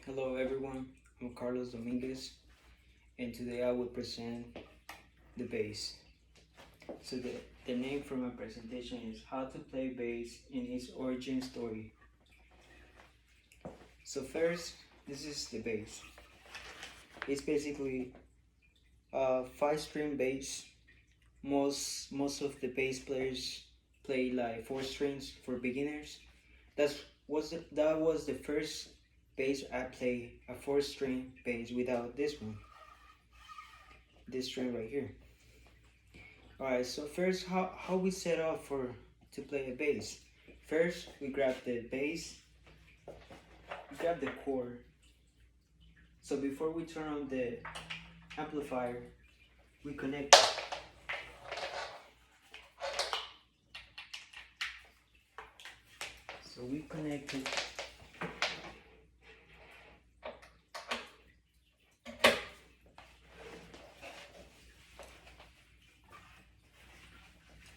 Hello everyone, I'm Carlos Dominguez and today I will present the bass. So the name for my presentation is How to Play Bass in its Origin Story. So first, this is the bass. It's basically a 5-string bass. Most of the bass players play like 4 strings for beginners. That was the first bass I play, a 4-string bass without this one. This string right here. Alright, so first how we set up to play a bass. First we grab the bass, we grab the cord. So before we turn on the amplifier, we connect it. So we connect it.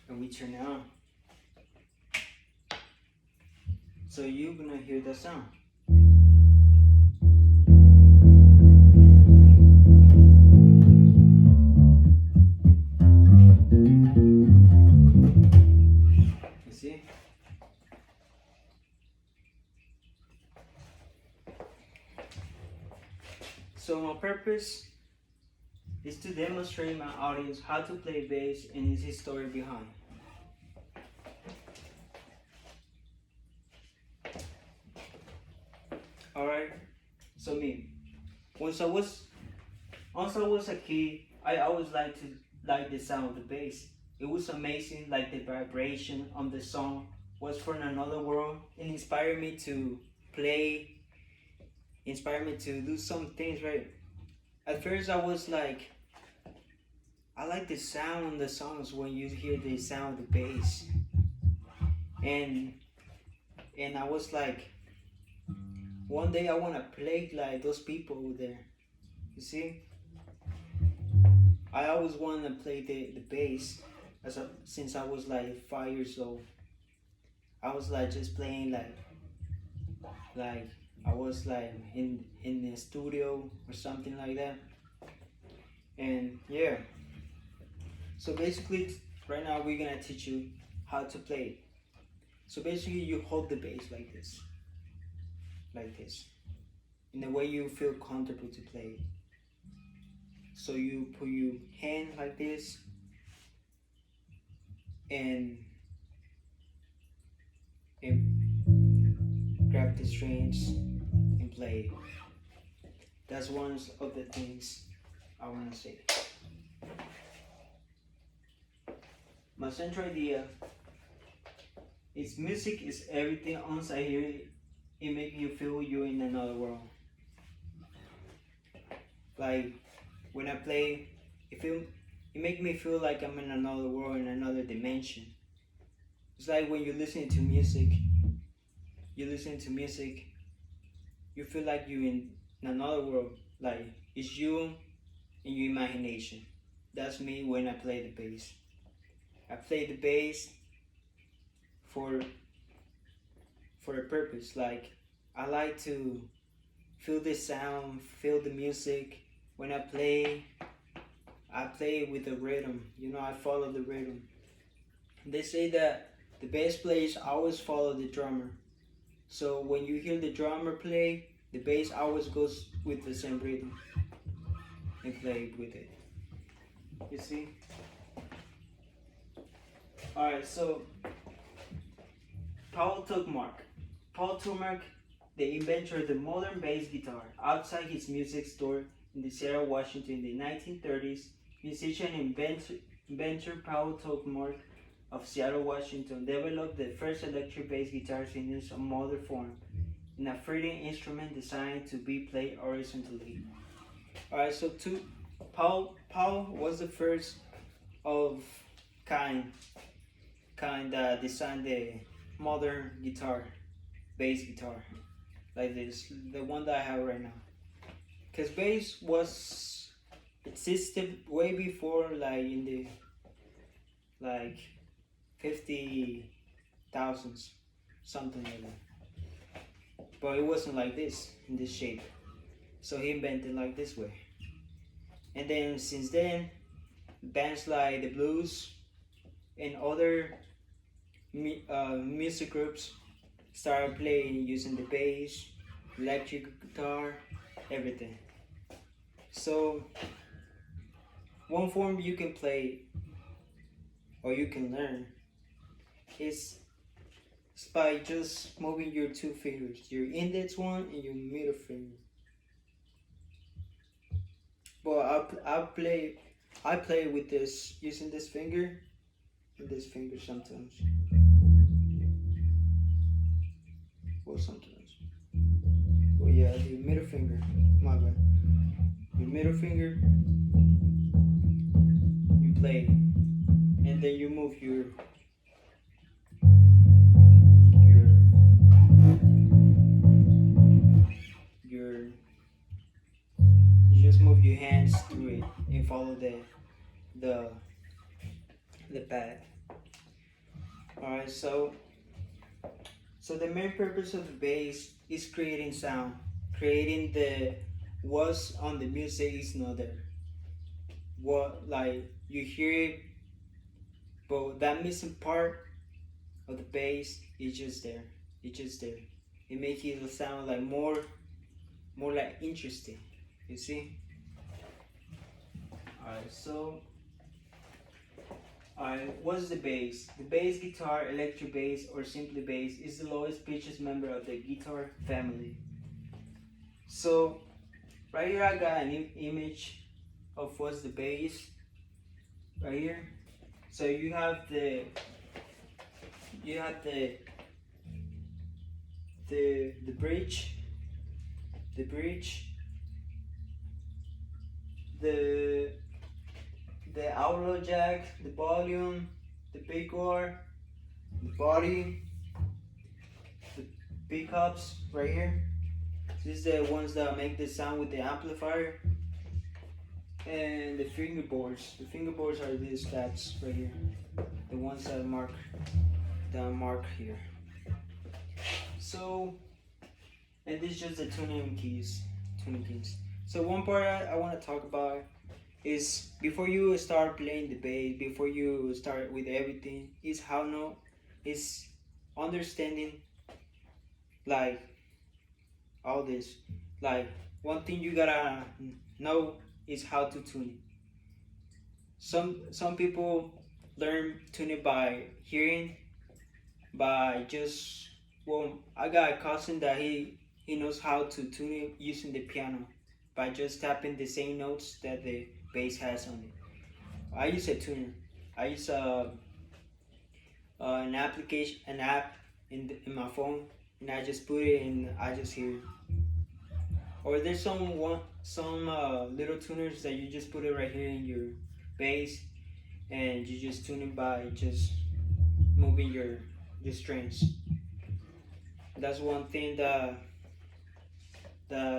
And we turn it on. So you're gonna hear the sound. You see? So my purpose is to demonstrate my audience how to play bass and its history behind. Alright, so me, once I was a kid, I always liked the sound of the bass. It was amazing, like the vibration on the song was from another world and inspired me to play, inspired me to do some things, right? At first I was like, I like the sound on the songs when you hear the sound of the bass. And I was like, one day I wanna play like those people over there. You see? I always wanted to play the bass since I was like 5 years old. I was like just playing like I was like in the studio or something like that. And yeah. So basically right now we're gonna teach you how to play it. So basically you hold the bass like this. Like this. In the way you feel comfortable to play. So you put your hand like this and grab the strings and play. That's one of the things I want to say. My central idea is music is everything. Once I hear it, it makes you feel you're in another world. Like when I play, it makes me feel like I'm in another world, in another dimension. It's like when you're listening to music, you feel like you're in another world. Like it's you and your imagination. That's me when I play the bass. I play the bass for a purpose. Like I like to feel the sound, feel the music. When I play with the rhythm. You know, I follow the rhythm. They say that the bass players always follow the drummer. So when you hear the drummer play, the bass always goes with the same rhythm and play with it. You see? Alright, so Paul Tomark, the inventor of the modern bass guitar. Outside his music store in the Seattle, Washington in the 1930s, musician and inventor Paul Tomark of Seattle, Washington developed the first electric bass guitars in its modern form, in a freehand instrument designed to be played horizontally. Alright, so Paul was the first of kind that designed the modern guitar, bass guitar, like this, the one that I have right now. Cause bass existed way before, like in the 50,000s, something like that. But it wasn't like this, in this shape. So he invented like this way. And then since then, bands like the blues and other music groups started playing using the bass, electric guitar, everything. So one form you can play or you can learn is by just moving your two fingers, your index one and your middle finger. But I play with this using this finger and this finger sometimes. Well, sometimes. Well, yeah, the middle finger. My bad. Your middle finger. You play, and then you move your you just move your hands through it and follow the the pad. All right, so the main purpose of the bass is creating sound, creating the what's on the music is not there. What like you hear it, but that missing part of the bass is just there. It's just there. It makes it sound like more like interesting. You see? Alright, so what's the bass? The bass guitar, electric bass, or simply bass is the lowest pitches member of the guitar family. So right here I got an image of what's the bass right here. So you have the bridge, the outlaw jack, the volume, the picker, the body, the pickups right here. These are the ones that make the sound with the amplifier. And the fingerboards. The fingerboards are these stats right here. The ones that mark here. So, and this is just the tuning keys. So one part I want to talk about is before you start playing the bass, before you start with everything, is understanding like all this. Like one thing you gotta know is how to tune it. Some people learn tuning by hearing, by just I got a cousin that he knows how to tune it using the piano by just tapping the same notes that the bass has on it. I use a tuner. I use an app in my phone, and I just put it and I just hear it. Or there's some little tuners that you just put it right here in your bass, and you just tune it by just moving your strings. That's one thing that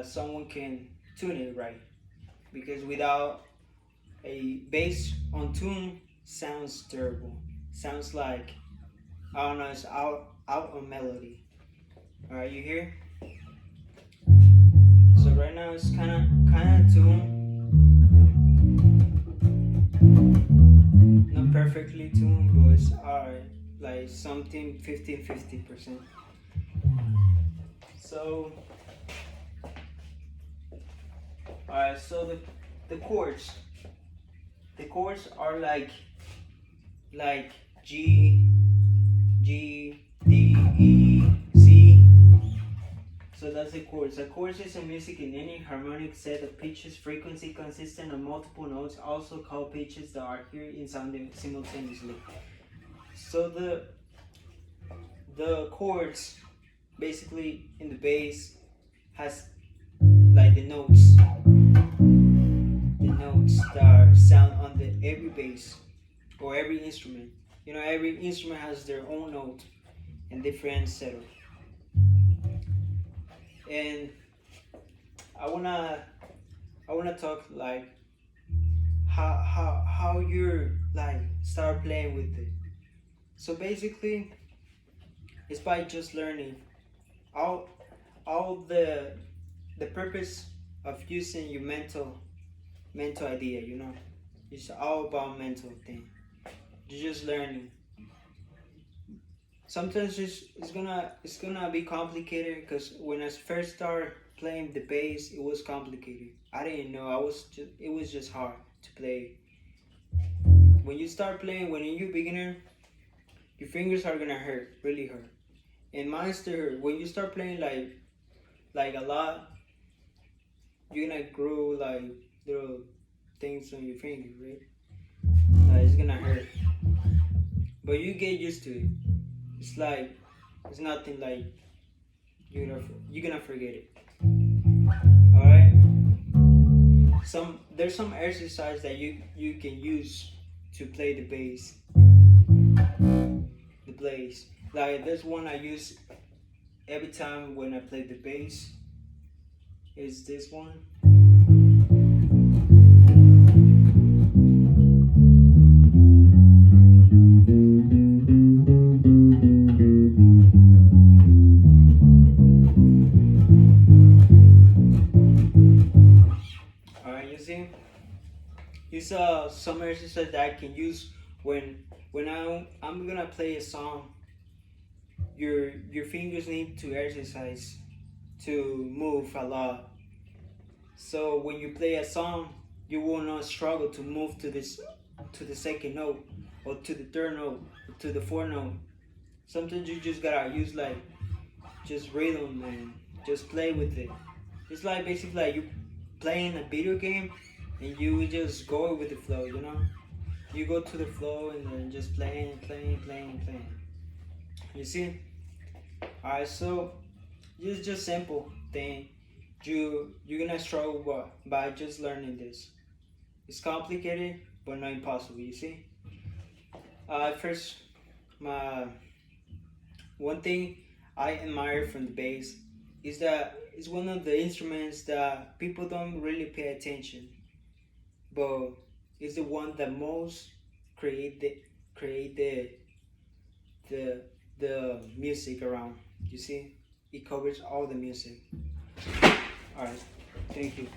someone can tune it right, because without a bass on tune sounds terrible. Sounds like I don't know, it's out on melody. All right, you hear? So right now it's kind of tuned, not perfectly tuned, but it's alright, like something 50%. So alright, so the chords are like G, D, E, C. So that's the chords. A chord is a music in any harmonic set of pitches, frequency consistent of multiple notes, also called pitches that are heard in sounding simultaneously. So the chords basically in the bass has like the notes that sound on every bass or every instrument. You know, every instrument has their own note and different setup. And I wanna talk like how you're like start playing with it. So basically, it's by just learning all the purpose of using your mental idea, you know. It's all about mental thing. You're just learning. Sometimes it's gonna be complicated because when I first started playing the bass, it was complicated. I didn't know. It was just hard to play. When you start playing, when you're beginner, your fingers are gonna hurt, really hurt. And mine still hurt. When you start playing like a lot, you're gonna grow like little things on your fingers, right? Like it's gonna hurt, but you get used to it. It's like it's nothing like you're gonna forget it. All right. There's some exercise that you can use to play the bass, the bass. Like there's one I use every time when I play the bass. Is this one? Alright, you see? These are some exercises that I can use when I'm gonna play a song. Your fingers need to exercise to move a lot. So when you play a song, you will not struggle to move to the second note or to the third note or to the fourth note. Sometimes you just gotta use like just rhythm and just play with it. It's like basically like you playing a video game and you just go with the flow, you know? You go to the flow and then just playing. You see? Alright, so it's just simple thing. You're gonna struggle by just learning this. It's complicated but not impossible, you see? First my one thing I admire from the bass is that it's one of the instruments that people don't really pay attention, but it's the one that most create the music around. You see, it covers all the music. All right, thank you.